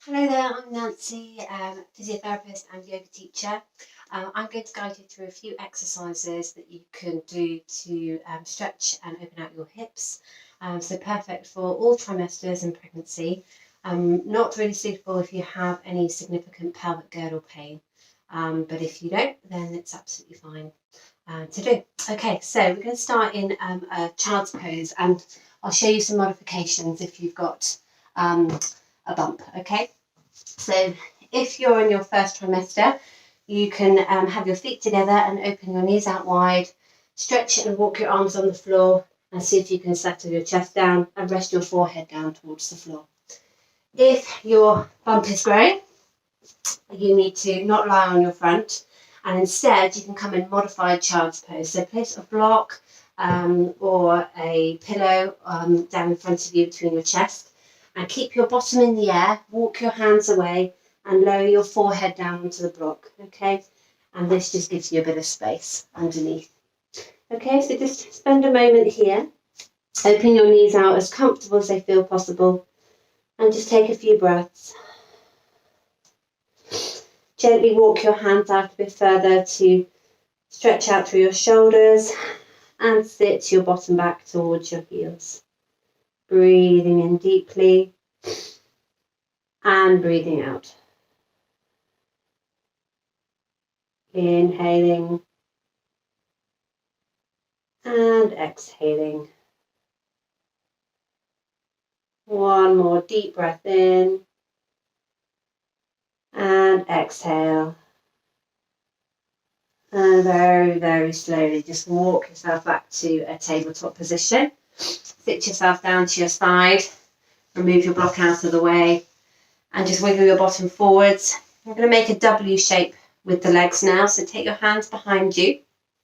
Hello there, I'm Nancy, physiotherapist and yoga teacher. I'm going to guide you through a few exercises that you can do to stretch and open out your hips. So perfect for all trimesters and pregnancy. Not really suitable if you have any significant pelvic girdle pain, but if you don't, then it's absolutely fine to do. Okay, so we're going to start in a child's pose, and I'll show you some modifications if you've got a bump. Okay, so if you're in your first trimester, you can have your feet together and open your knees out wide, stretch and walk your arms on the floor, and see if you can settle your chest down and rest your forehead down towards the floor. If your bump is growing, you need to not lie on your front, and instead you can come in modified child's pose. So place a block or a pillow down in front of you between your chest, and keep your bottom in the air, walk your hands away and lower your forehead down onto the block, okay? And this just gives you a bit of space underneath. Okay, so just spend a moment here, open your knees out as comfortable as they feel possible, and just take a few breaths. Gently walk your hands out a bit further to stretch out through your shoulders and sit your bottom back towards your heels. Breathing in deeply and breathing out. Inhaling and exhaling. One more deep breath in and exhale. And very, very slowly just walk yourself back to a tabletop position. Sit yourself down to your side, remove your block out of the way, and just wiggle your bottom forwards. We're going to make a W shape with the legs now, so take your hands behind you,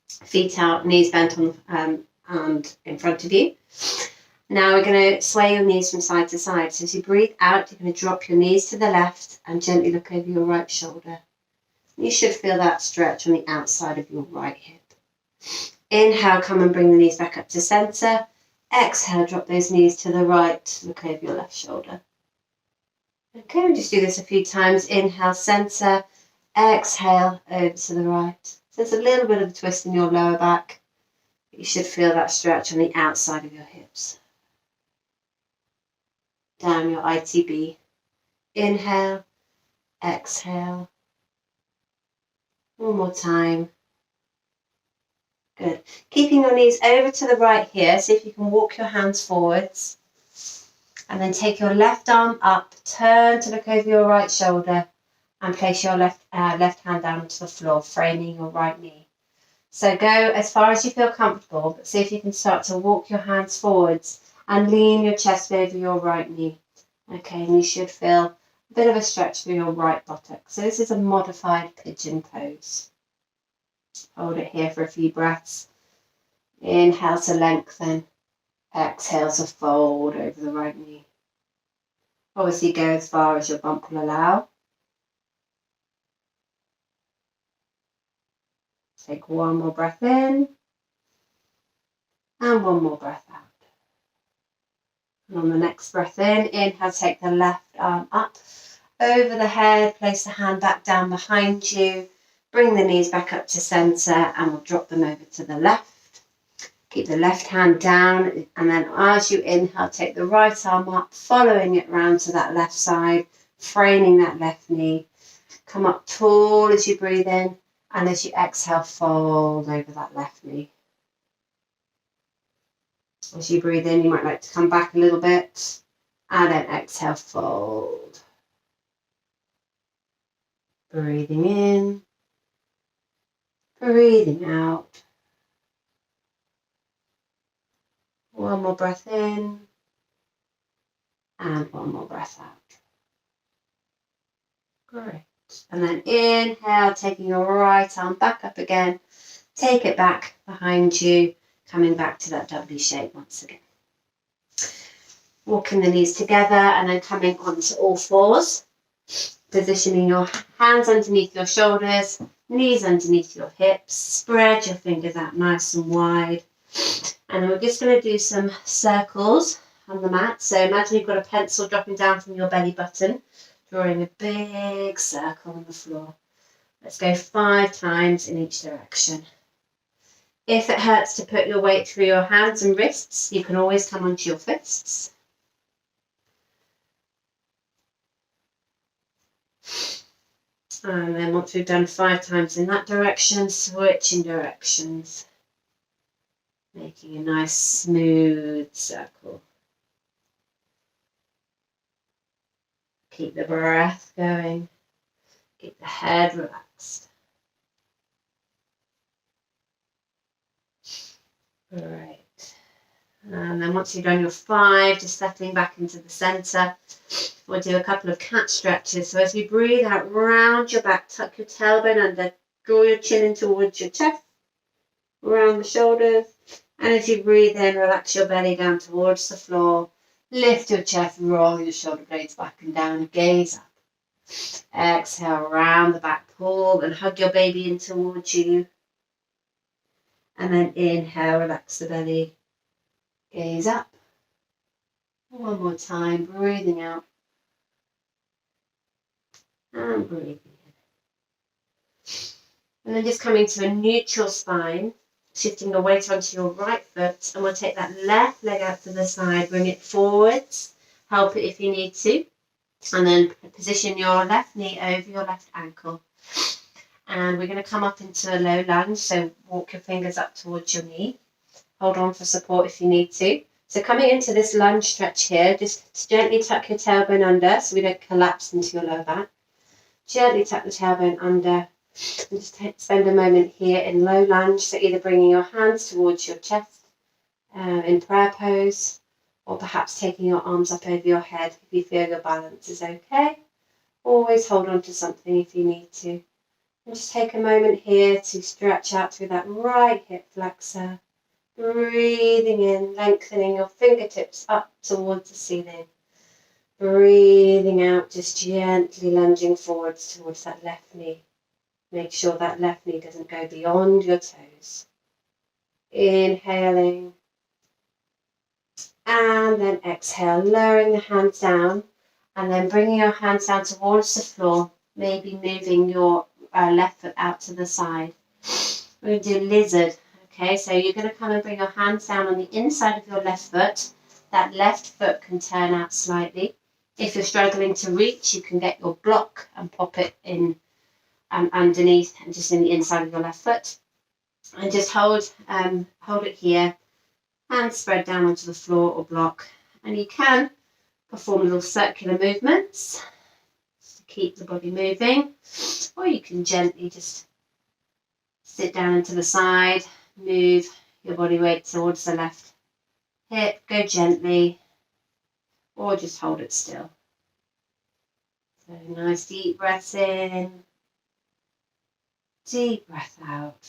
feet out, knees bent on and in front of you. Now we're going to sway your knees from side to side. So as you breathe out, you're going to drop your knees to the left and gently look over your right shoulder. You should feel that stretch on the outside of your right hip. Inhale, come and bring the knees back up to centre. Exhale, drop those knees to the right, look over your left shoulder. Okay, we'll just do this a few times. Inhale, centre. Exhale, over to the right. So there's a little bit of a twist in your lower back. You should feel that stretch on the outside of your hips. Down your ITB. Inhale, exhale. One more time. Good. Keeping your knees over to the right here, see if you can walk your hands forwards. And then take your left arm up, turn to look over your right shoulder, and place your left hand down onto the floor, framing your right knee. So go as far as you feel comfortable, but see if you can start to walk your hands forwards and lean your chest over your right knee. Okay, and you should feel a bit of a stretch through your right buttock. So this is a modified pigeon pose. Hold it here for a few breaths. Inhale to lengthen. Exhale to fold over the right knee. Obviously go as far as your bump will allow. Take one more breath in and one more breath out. And on the next breath in, inhale, take the left arm up over the head, place the hand back down behind you, bring the knees back up to centre, and we'll drop them over to the left. Keep the left hand down, and then as you inhale, take the right arm up, following it round to that left side, framing that left knee. Come up tall as you breathe in, and as you exhale, fold over that left knee. As you breathe in, you might like to come back a little bit, and then exhale, fold. Breathing in, breathing out. One more breath in, and one more breath out. Great. And then inhale, taking your right arm back up again. Take it back behind you, coming back to that W shape once again. Walking the knees together and then coming onto all fours. Positioning your hands underneath your shoulders, knees underneath your hips. Spread your fingers out nice and wide. And we're just going to do some circles on the mat. So imagine you've got a pencil dropping down from your belly button. drawing a big circle on the floor. Let's go 5 times in each direction. If it hurts to put your weight through your hands and wrists, you can always come onto your fists. And then once we've done 5 times in that direction, switching directions, making a nice smooth circle. Keep the breath going, keep the head relaxed. Great. And then once you've done your 5, just settling back into the centre, we'll do a couple of cat stretches. So as you breathe out, round your back, tuck your tailbone under, draw your chin in towards your chest, around the shoulders. And as you breathe in, relax your belly down towards the floor. Lift your chest, roll your shoulder blades back and down, gaze up. Exhale, round the back, pull and hug your baby in towards you. And then inhale, relax the belly, gaze up. One more time, breathing out. And breathing in. And then just coming to a neutral spine, shifting the weight onto your right foot, and we'll take that left leg out to the side, bring it forwards, help it if you need to, and then position your left knee over your left ankle. And we're going to come up into a low lunge, so walk your fingers up towards your knee. Hold on for support if you need to. So coming into this lunge stretch here, just gently tuck your tailbone under so we don't collapse into your lower back. Gently tuck the tailbone under. And just spend a moment here in low lunge, so either bringing your hands towards your chest in prayer pose, or perhaps taking your arms up over your head if you feel your balance is okay. Always hold on to something if you need to. And just take a moment here to stretch out through that right hip flexor, breathing in, lengthening your fingertips up towards the ceiling. Breathing out, just gently lunging forwards towards that left knee. Make sure that left knee doesn't go beyond your toes. Inhaling. And then exhale, lowering the hands down. And then bringing your hands down towards the floor. Maybe moving your left foot out to the side. We're going to do lizard. Okay, so you're going to come and bring your hands down on the inside of your left foot. That left foot can turn out slightly. If you're struggling to reach, you can get your block and pop it in underneath and just in the inside of your left foot, and just hold it here and spread down onto the floor or block. And you can perform little circular movements to keep the body moving, or you can gently just sit down into the side, move your body weight towards the left hip, go gently, or just hold it still. So nice deep breaths in. Deep breath out.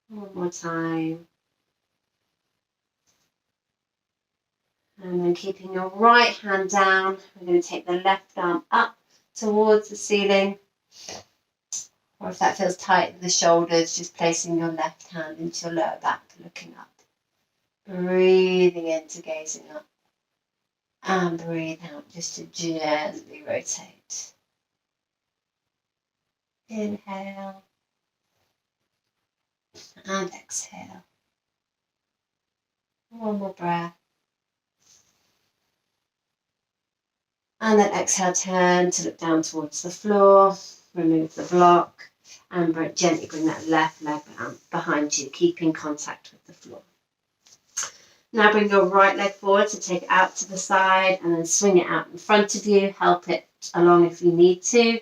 One more time. And then keeping your right hand down, we're going to take the left arm up towards the ceiling. Or if that feels tight in the shoulders, just placing your left hand into your lower back, looking up. Breathing into gazing up. And breathe out just to gently rotate. Inhale and exhale. One more breath. And then exhale, turn to look down towards the floor. Remove the block and gently bring that left leg behind you, keeping contact with the floor. Now bring your right leg forward, so take it out to the side and then swing it out in front of you. Help it along if you need to.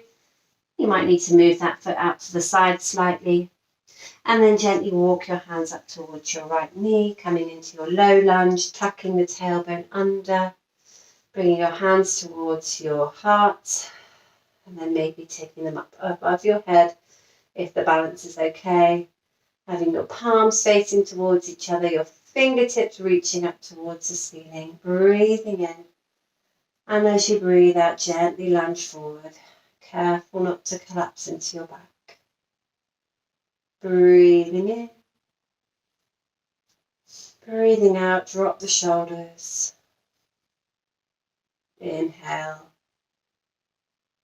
You might need to move that foot out to the side slightly. And then gently walk your hands up towards your right knee, coming into your low lunge, tucking the tailbone under, bringing your hands towards your heart, and then maybe taking them up above your head if the balance is okay. Having your palms facing towards each other, your fingertips reaching up towards the ceiling, breathing in. And as you breathe out, gently lunge forward. Careful not to collapse into your back. Breathing in. Breathing out, drop the shoulders. Inhale.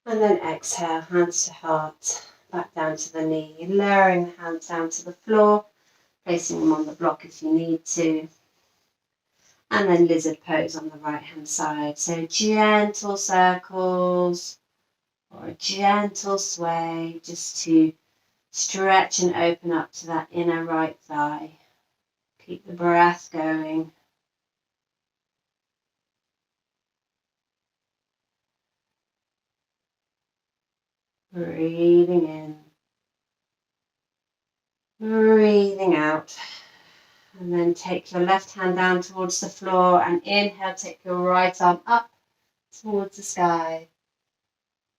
And then exhale, hands to heart, back down to the knee, lowering the hands down to the floor, placing them on the block if you need to. And then lizard pose on the right hand side. So gentle circles or a gentle sway just to stretch and open up to that inner right thigh. Keep the breath going. Breathing in. Breathing out. And then take your left hand down towards the floor and inhale, take your right arm up towards the sky.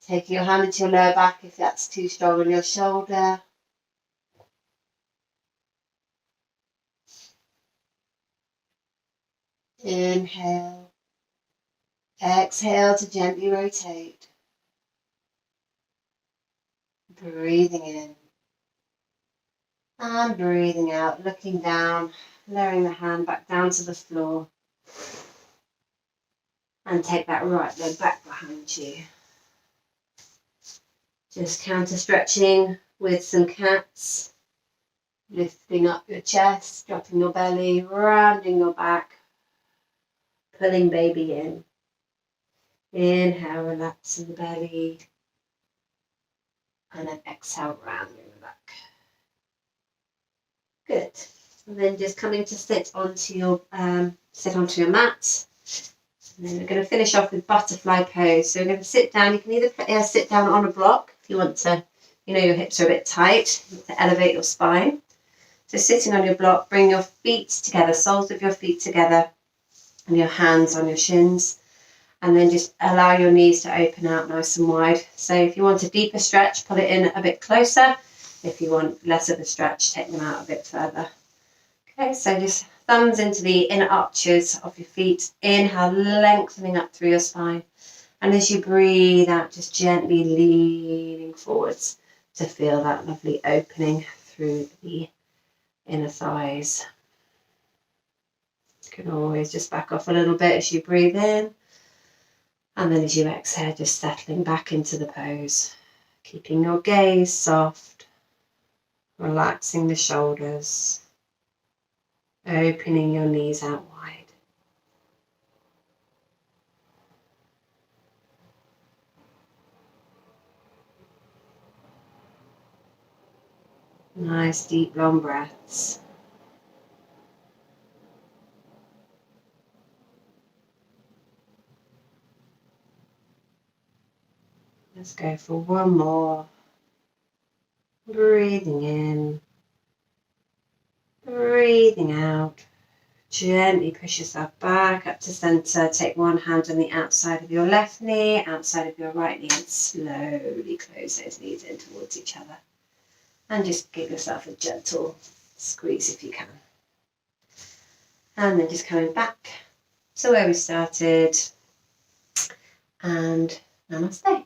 Taking your hand into your lower back if that's too strong on your shoulder. Inhale. Exhale to gently rotate. Breathing in. And breathing out, looking down, lowering the hand back down to the floor. And take that right leg back behind you. Just counter stretching with some cats. Lifting up your chest, dropping your belly, rounding your back. Pulling baby in. Inhale, relaxing the belly. And then exhale, rounding the back. Good. And then just coming to sit onto your mat. And then we're going to finish off with butterfly pose. So we're going to sit down. You can either sit down on a block if you want to, your hips are a bit tight, to elevate your spine. So sitting on your block, bring your feet together, soles of your feet together, and your hands on your shins. And then just allow your knees to open out nice and wide. So if you want a deeper stretch, pull it in a bit closer. If you want less of a stretch, take them out a bit further. Okay, so just thumbs into the inner arches of your feet. Inhale, lengthening up through your spine. And as you breathe out, just gently leaning forwards to feel that lovely opening through the inner thighs. You can always just back off a little bit as you breathe in. And then as you exhale, just settling back into the pose. Keeping your gaze soft. Relaxing the shoulders. Opening your knees out wide. Nice deep long breaths. Let's go for one more. Breathing in. Breathing out. Gently push yourself back up to center. Take one hand on the outside of your left knee, outside of your right knee, and slowly close those knees in towards each other. And just give yourself a gentle squeeze if you can. And then just coming back to where we started. And namaste.